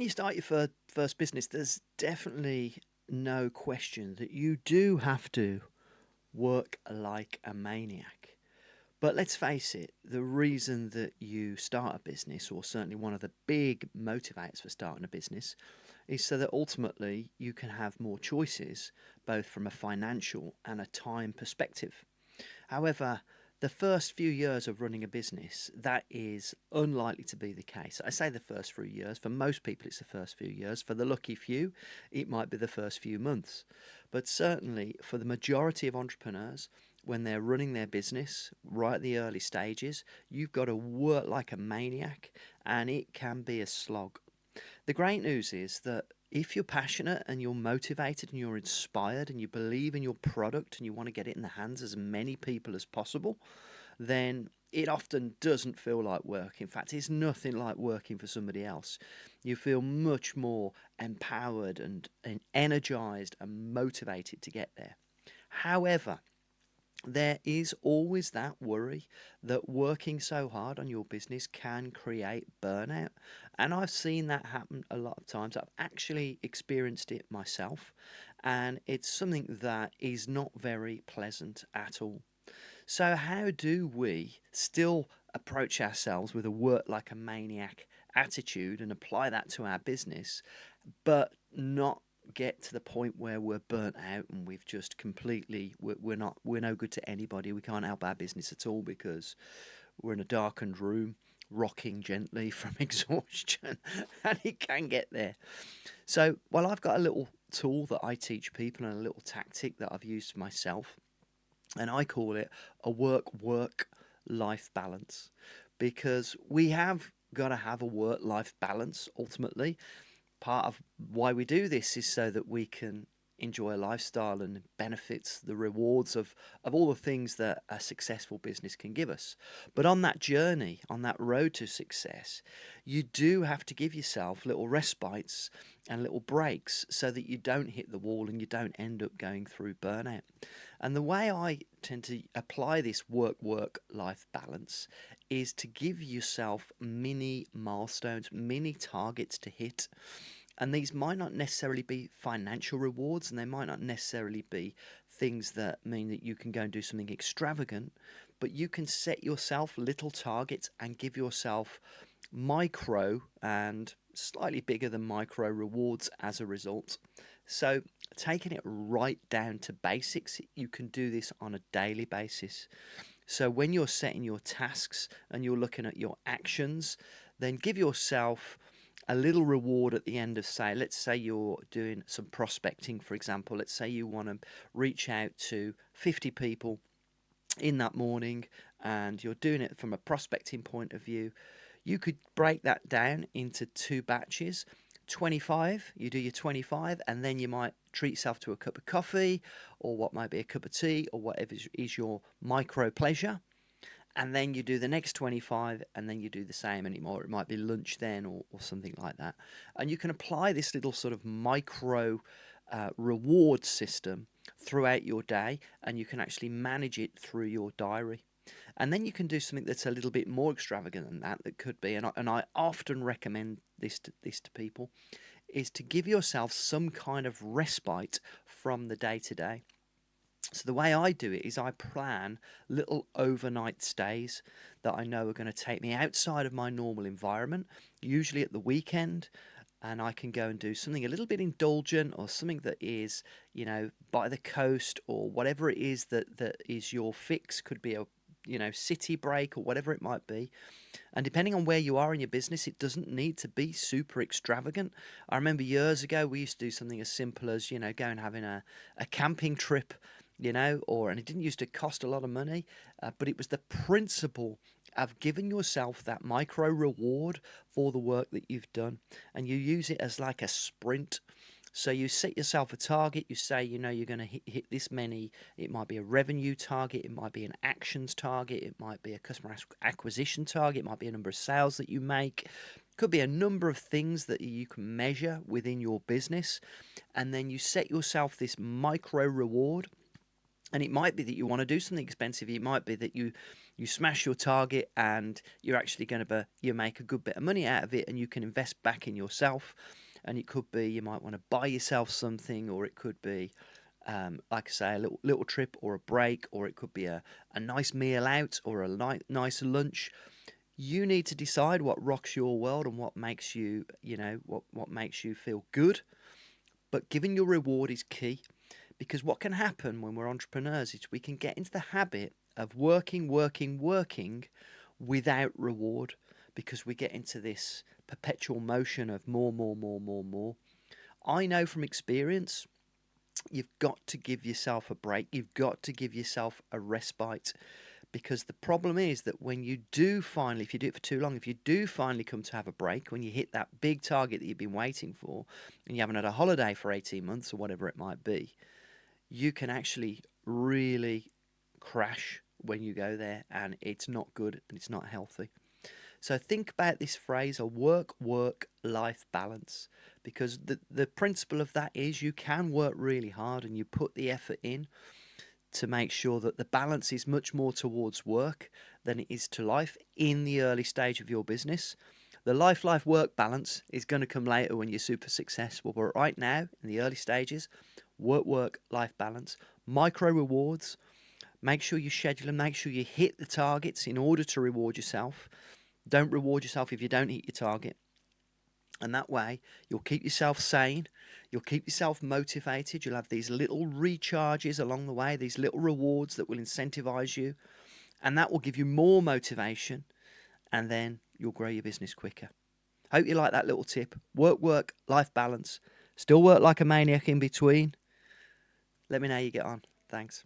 when you start your first business, there's definitely no question that you do have to work like a maniac. But let's face it, the reason that you start a business, or certainly one of the big motivators for starting a business, is so that ultimately you can have more choices, both from a financial and a time perspective. However, the first few years of running a business, that is unlikely to be the case. I say the first few years. For most people, it's the first few years. For the lucky few, it might be the first few months. But certainly for the majority of entrepreneurs, when they're running their business right at the early stages, you've got to work like a maniac and it can be a slog. The great news is that if you're passionate and you're motivated and you're inspired and you believe in your product and you want to get it in the hands of as many people as possible, then it often doesn't feel like work. In fact, it's nothing like working for somebody else. You feel much more empowered and energized and motivated to get there. However, there is always that worry that working so hard on your business can create burnout. And I've seen that happen a lot of times. I've actually experienced it myself, and it's something that is not very pleasant at all. So, how do we still approach ourselves with a work like a maniac attitude and apply that to our business, but not get to the point where we're burnt out and we've just completely we're no good to anybody. We can't help our business at all because we're in a darkened room rocking gently from exhaustion, and it can get there. So, well, I've got a little tool that I teach people and a little tactic that I've used myself, and I call it a work life balance, because we have got to have a work life balance ultimately. Part of why we do this is so that we can enjoy a lifestyle and benefits the rewards of all the things that a successful business can give us. But on that journey, on that road to success, you do have to give yourself little respites and little breaks so that you don't hit the wall and you don't end up going through burnout. And the way I tend to apply this work life balance is to give yourself mini milestones, mini targets to hit. And these might not necessarily be financial rewards, and they might not necessarily be things that mean that you can go and do something extravagant, but you can set yourself little targets and give yourself micro and slightly bigger than micro rewards as a result. So, taking it right down to basics, you can do this on a daily basis. So, when you're setting your tasks and you're looking at your actions, then give yourself a little reward at the end of, say, let's say you're doing some prospecting, for example. Let's say you want to reach out to 50 people in that morning and you're doing it from a prospecting point of view. You could break that down into two batches. 25, you do your 25, and then you might treat yourself to a cup of coffee or what might be a cup of tea or whatever is your micro pleasure. And then you do the next 25, and then you do the same anymore. It might be lunch then or something like that. And you can apply this little sort of micro reward system throughout your day, and you can actually manage it through your diary. And then you can do something that's a little bit more extravagant than that. That could be, and I often recommend this to people, is to give yourself some kind of respite from the day to day. So the way I do it is I plan little overnight stays that I know are going to take me outside of my normal environment, usually at the weekend, and I can go and do something a little bit indulgent or something that is, by the coast or whatever it is that is your fix. Could be a city break or whatever it might be. And depending on where you are in your business, it doesn't need to be super extravagant. I remember years ago we used to do something as simple as, go and having a camping trip, and it didn't used to cost a lot of money, but it was the principle of giving yourself that micro reward for the work that you've done. And you use it as like a sprint. So you set yourself a target. You say, you're going to hit this many. It might be a revenue target. It might be an actions target. It might be a customer acquisition target. It might be a number of sales that you make. Could be a number of things that you can measure within your business. And then you set yourself this micro reward. And it might be that you want to do something expensive. It might be that you smash your target and you're actually going to you make a good bit of money out of it, and you can invest back in yourself. And it could be you might want to buy yourself something, or it could be, like I say, a little trip or a break, or it could be a nice meal out or a nice lunch. You need to decide what rocks your world and what makes you, what makes you feel good. But giving your reward is key, because what can happen when we're entrepreneurs is we can get into the habit of working, working, working without reward, because we get into this perpetual motion of more, more, more, more, more. I know from experience, you've got to give yourself a break. You've got to give yourself a respite, because the problem is that when you do finally, if you do it for too long, if you do finally come to have a break, when you hit that big target that you've been waiting for, and you haven't had a holiday for 18 months or whatever it might be, you can actually really crash when you go there, and it's not good and it's not healthy. So think about this phrase, a work-life balance, because the principle of that is you can work really hard and you put the effort in to make sure that the balance is much more towards work than it is to life in the early stage of your business. The life work balance is going to come later when you're super successful, but right now, in the early stages, work life balance, micro rewards. Make sure you schedule them, make sure you hit the targets in order to reward yourself. Don't reward yourself if you don't hit your target. And that way, you'll keep yourself sane, you'll keep yourself motivated, you'll have these little recharges along the way, these little rewards that will incentivize you, and that will give you more motivation, and then you'll grow your business quicker. Hope you like that little tip. Work, life balance. Still work like a maniac in between. Let me know how you get on. Thanks.